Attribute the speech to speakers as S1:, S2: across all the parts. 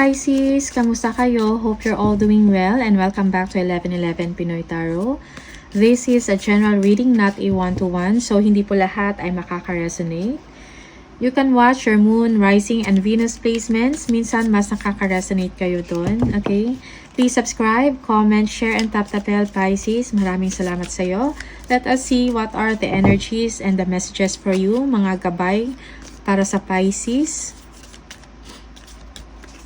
S1: Pisces! Kamusta kayo? Hope you're all doing well and welcome back to 1111 Pinoy Tarot. This is a general reading, not a one-to-one, so hindi po lahat ay makaka-resonate. You can watch your moon, rising, and Venus placements. Minsan mas nakaka-resonate kayo doon, okay? Please subscribe, comment, share, and tap the bell, Pisces. Maraming salamat sa iyo. Let us see what are the energies and the messages for you, mga gabay para sa Pisces.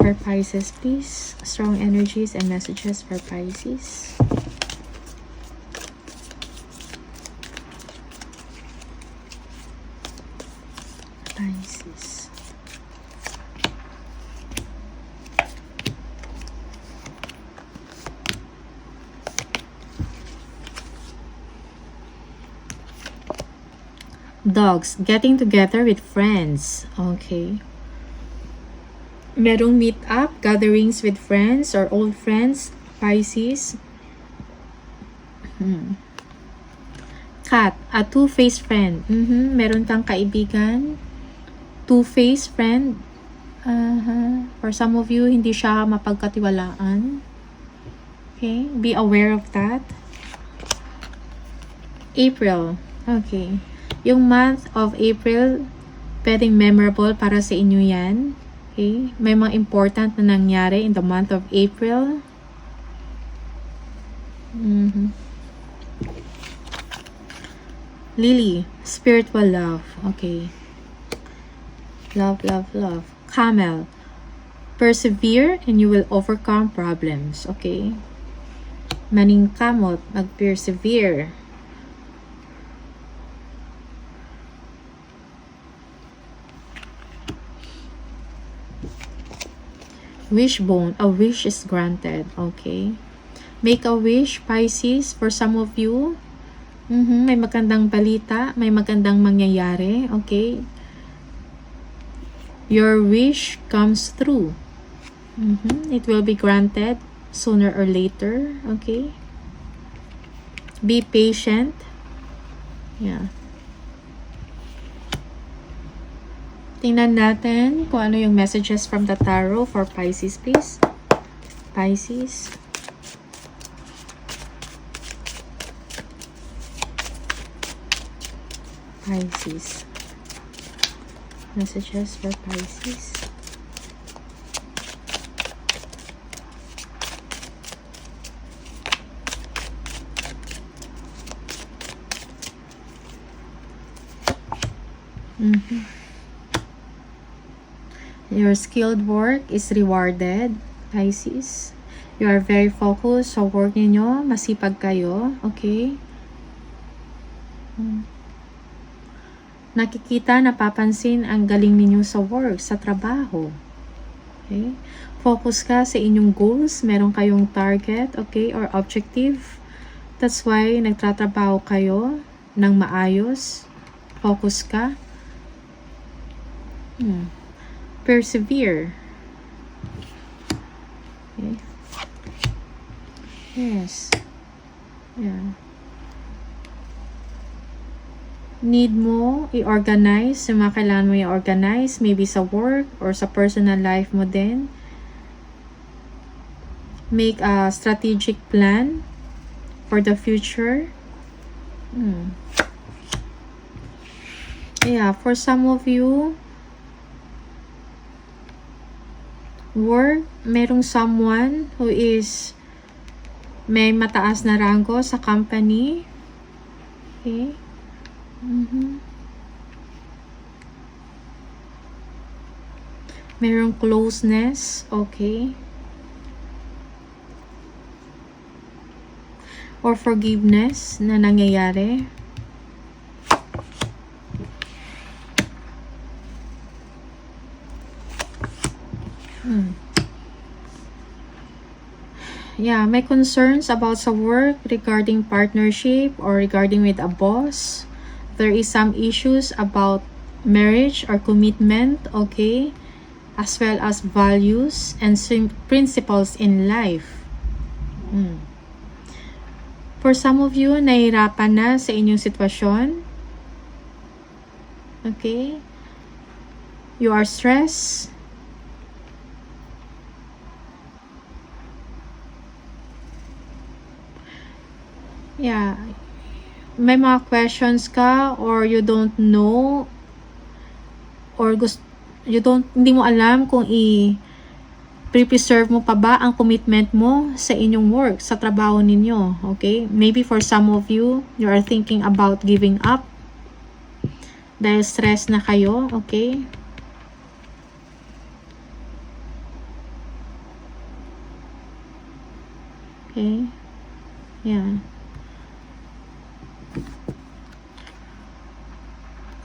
S1: For Pisces, please. Strong energies and messages for Pisces. Pisces. Dogs, getting together with friends. Okay. Merong meet-up, gatherings with friends or old friends, Pisces. Cat, a two-faced friend. Meron kang kaibigan, two-faced friend. For some of you, hindi siya mapagkatiwalaan. Okay, be aware of that. April. Okay. Yung month of April, pwedeng memorable para sa inyo yan. Okay, may mga important na nangyari in the month of April. Lily, spiritual love. Okay. Love, love, love. Camel, persevere and you will overcome problems. Okay. Maningkamot, mag-persevere. Wishbone, a wish is granted. Okay. Make a wish, Pisces, for some of you. May magandang balita, may magandang mangyayari. Okay. Your wish comes through. It will be granted sooner or later. Okay. Be patient. Yeah. Tingnan natin kung ano yung messages from the tarot for Pisces, please. Pisces. Pisces. Messages for Pisces. Your skilled work is rewarded, Pisces. You are very focused sa work ninyo. Masipag kayo. Okay? Nakikita, napapansin ang galing ninyo sa work, sa trabaho. Okay? Focus ka sa inyong goals. Meron kayong target, okay, or objective. That's why nagtatrabaho kayo ng maayos. Focus ka. Persevere. Okay. Yes. Yeah. Need mo i-organize yung mga kailangan mo i-organize, maybe sa work or sa personal life mo din. Make a strategic plan for the future. Yeah, for some of you, work, merong someone who is may mataas na rango sa company. Okay. Merong closeness. Okay. Or forgiveness na nangyayari. Yeah, may concerns about sa work regarding partnership or regarding with a boss. There is some issues about marriage or commitment, okay? As well as values and principles in life. For some of you, nahihirapan na sa inyong sitwasyon. Okay? You are stressed. Yeah. May mga questions ka or you don't know or hindi mo alam kung pre-preserve mo pa ba ang commitment mo sa inyong work, sa trabaho ninyo. Okay? Maybe for some of you, you are thinking about giving up dahil stress na kayo. Okay? Okay? Yeah.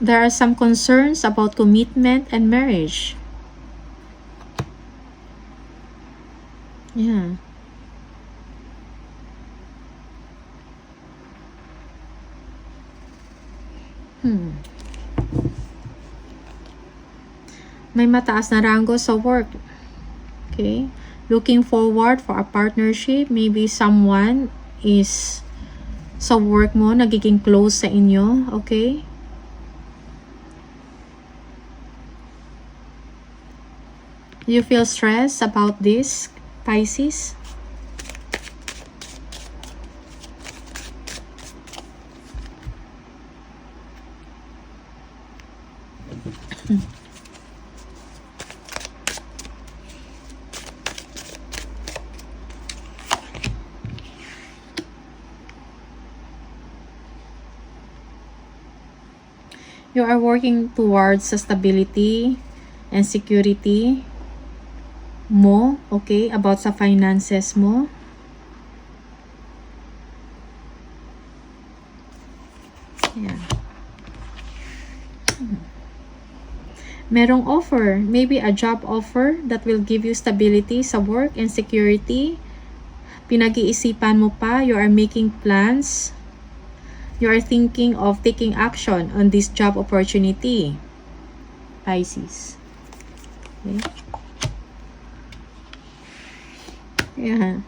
S1: There are some concerns about commitment and marriage. Yeah. May mataas na ranggo sa work. Okay? Looking forward for a partnership. Maybe someone is sa work mo, nagiging close sa inyo. Okay? You feel stressed about this, Pisces? You are working towards stability and security mo, okay, about sa finances mo. Yeah. Merong offer, maybe a job offer that will give you stability sa work and security. Pinag-iisipan mo pa, you are making plans. You are thinking of taking action on this job opportunity, Pisces. Okay. Yeah.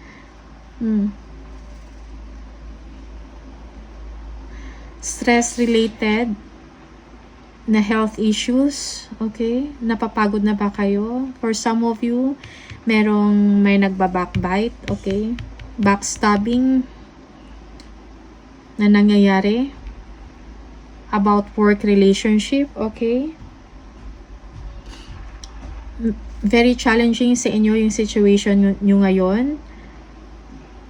S1: Stress-related na health issues. Okay? Napapagod na ba kayo? For some of you, may nagbabackbite. Okay? Backstabbing na nangyayari about work relationship. Okay? Very challenging sa inyo yung situation nyo ngayon.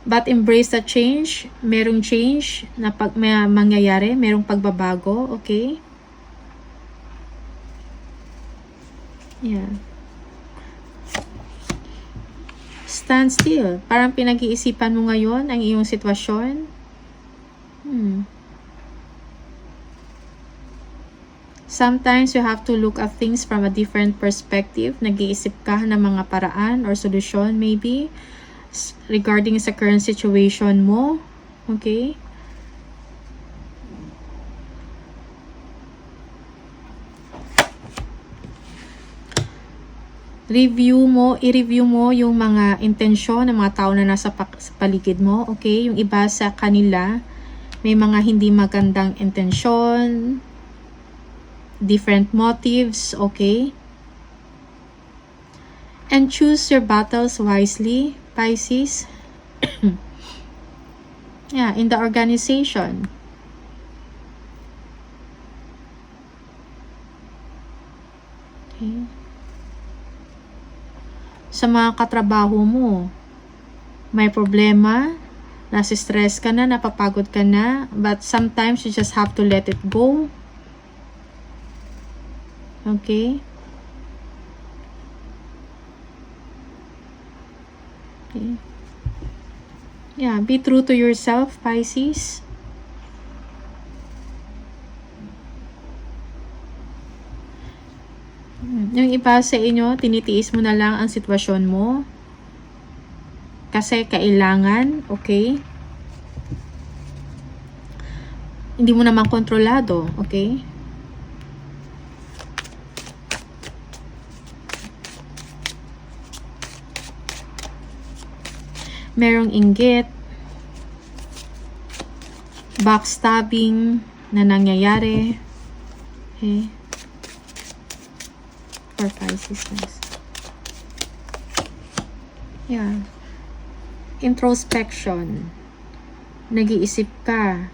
S1: But embrace the change. Merong change na mangyayari. Merong pagbabago. Okay? Yeah. Stand still. Parang pinag-iisipan mo ngayon ang iyong sitwasyon. Sometimes you have to look at things from a different perspective. Nag-iisip ka ng mga paraan or solusyon maybe regarding sa current situation mo. Okay? I-review mo yung mga intensyon ng mga tao na nasa paligid mo. Okay? Yung iba sa kanila, may mga hindi magandang intensyon, different motives, okay? And choose your battles wisely, Pisces. Yeah, in the organization. Okay. Sa mga katrabaho mo, may problema, nasi-stress ka na, napapagod ka na, but sometimes you just have to let it go. Okay? Okay. Yeah, be true to yourself, Pisces. Yung iba sa inyo, tinitiis mo na lang ang sitwasyon mo. Kasi kailangan, okay? Hindi mo naman kontrolado, okay? Merong inggit, backstabbing na nangyayari. Okay? For Pisces. Yeah. Introspection. nag-iisip ka.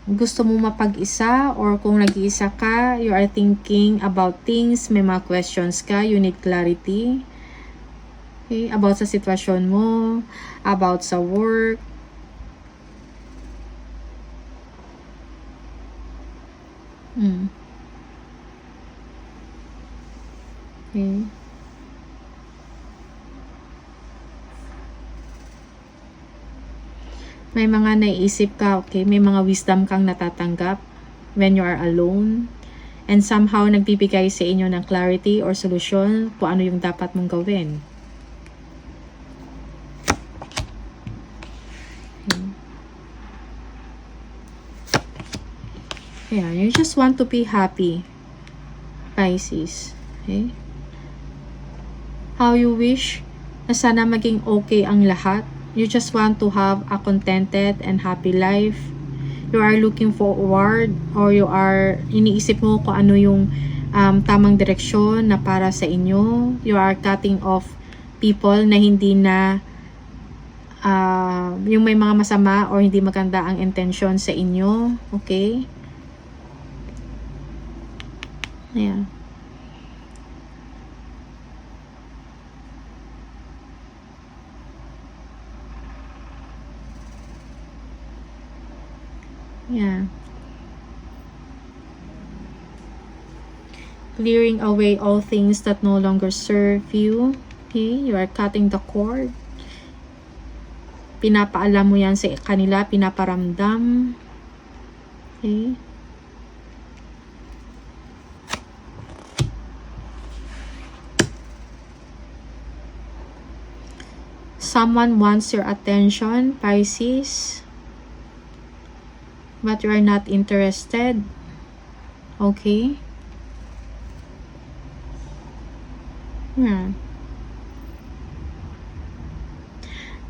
S1: Gusto mo mapag-isa, or kung nag-iisa ka, you are thinking about things, may mga questions ka, you need clarity. Okay? About sa sitwasyon mo, about sa work. Okay. May mga naiisip ka, okay? May mga wisdom kang natatanggap when you are alone. And somehow, nagbibigay sa inyo ng clarity or solusyon kung ano yung dapat mong gawin. Okay. Yeah, you just want to be happy, Pisces. Okay? How you wish na sana maging okay ang lahat. You just want to have a contented and happy life. You are looking forward, or you are iniisip mo kung ano yung tamang direksyon na para sa inyo. You are cutting off people na hindi na yung may mga masama or hindi maganda ang intention sa inyo. Okay? Yeah. Yeah. Clearing away all things that no longer serve you. Okay? You are cutting the cord. Pinapaalam mo yan sa kanila, pinaparamdam. Okay? Someone wants your attention, Pisces, but you are not interested. Okay? Yeah.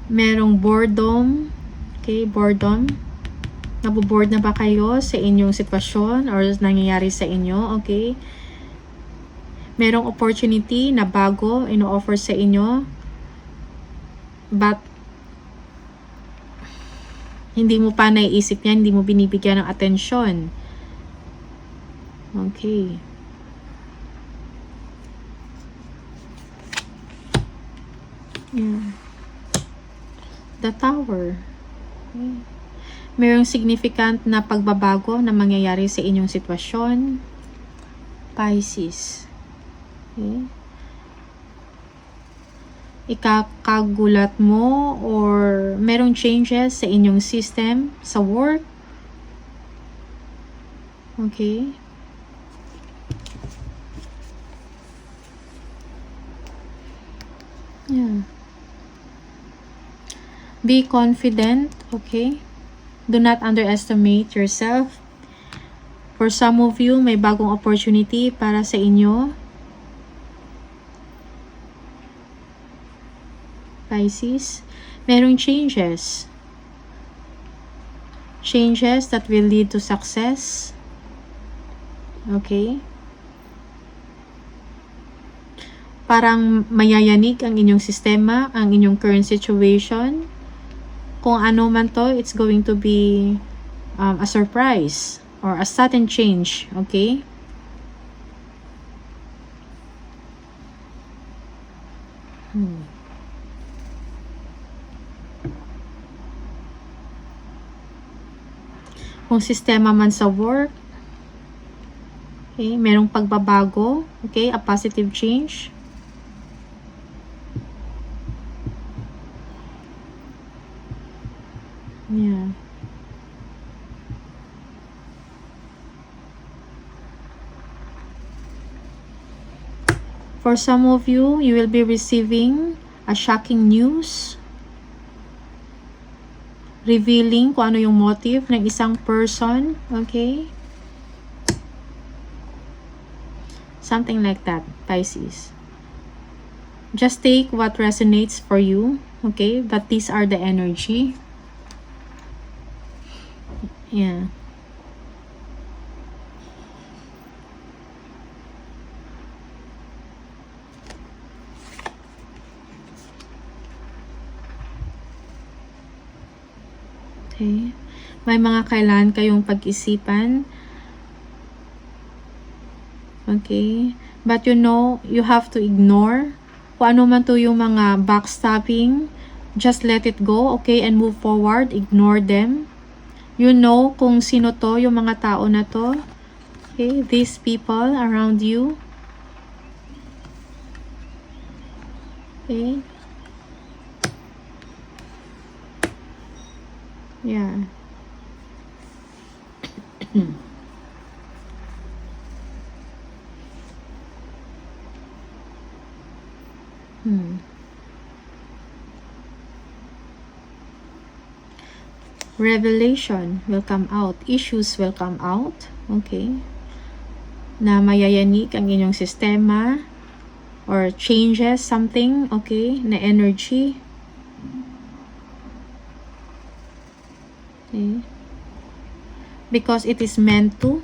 S1: Merong boredom. Okay, boredom. Naboboard na ba kayo sa inyong sitwasyon or nangyayari sa inyo? Okay? Merong opportunity na bago ino-offer sa inyo, but hindi mo pa naiisip yan, hindi mo binibigyan ng atensyon. Okay. Yeah. The Tower. Okay. Mayroong significant na pagbabago na mangyayari sa inyong sitwasyon, Pisces. Okay. Ikakagulat mo or merong changes sa inyong system, sa work. Okay. Yeah. Be confident, okay? Do not underestimate yourself. For some of you, may bagong opportunity para sa inyo, Pisces. Merong changes. Changes that will lead to success. Okay? Parang mayayanig ang inyong sistema, ang inyong current situation. Kung ano man to, it's going to be a surprise or a sudden change. Okay? Kung sistema man sa work, okay, merong pagbabago, okay, a positive change. Yeah. For some of you, you will be receiving a shocking news, revealing kung ano yung motive ng isang person, okay? Something like that, Pisces. Just take what resonates for you, okay? But these are the energy. Yeah. Okay. May mga kailangan kayong pag-isipan. Okay. But you know, you have to ignore kung ano man to yung mga backstabbing. Just let it go, okay? And move forward. Ignore them. You know kung sino to, yung mga tao na to. Okay. These people around you. Okay. Yeah. Revelation will come out. Issues will come out. Okay. Na mayayanig ang inyong sistema or changes something. Okay. Na energy. Okay. Because it is meant to.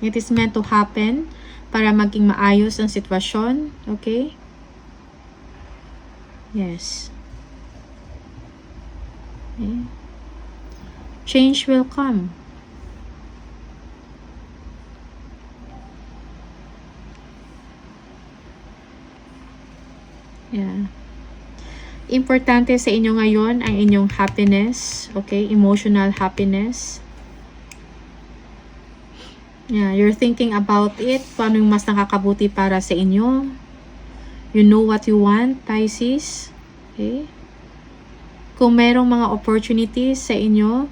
S1: It is meant to happen para maging maayos ang sitwasyon. Okay. Yes. Okay. Change will come. Yeah. Importante sa inyo ngayon ang inyong happiness. Okay? Emotional happiness. Yeah. You're thinking about it. Paano yung mas nakakabuti para sa inyo. You know what you want, Pisces. Okay? Kung merong mga opportunities sa inyo,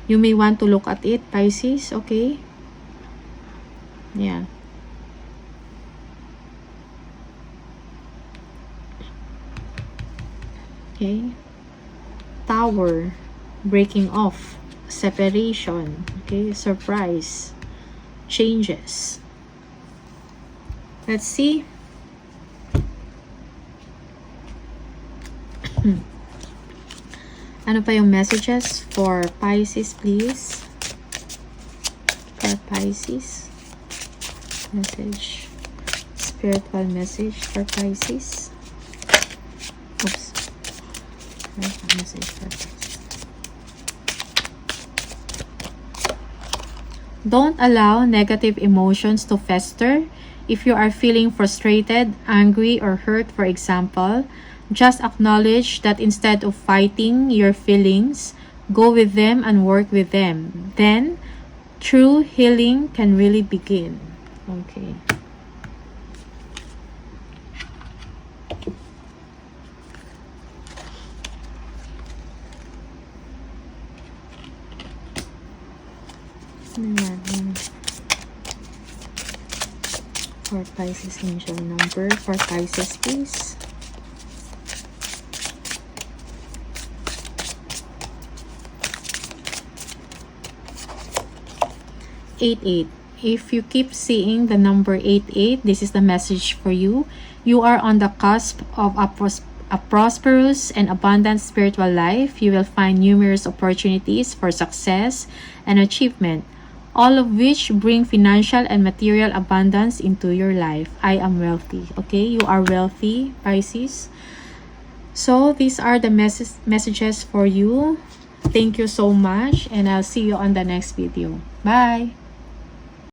S1: you may want to look at it, Pisces, okay? Yeah. Okay. Tower. Breaking off. Separation. Okay. Surprise. Changes. Let's see. Ano pa yung messages for Pisces, please? For Pisces. Message. Spiritual message for Pisces. Oops. Message for Pisces. Don't allow negative emotions to fester. If you are feeling frustrated, angry, or hurt, for example, just acknowledge that instead of fighting your feelings, go with them and work with them. Then, true healing can really begin. Okay. For Pisces, angel number for Pisces, please. 88. If you keep seeing the number 88, this is the message for you. You are on the cusp of a prosperous and abundant spiritual life. You will find numerous opportunities for success and achievement, all of which bring financial and material abundance into your life. I am wealthy. Okay, you are wealthy, Pisces. So these are the messages for you. Thank you so much, and I'll see you on the next video. Bye.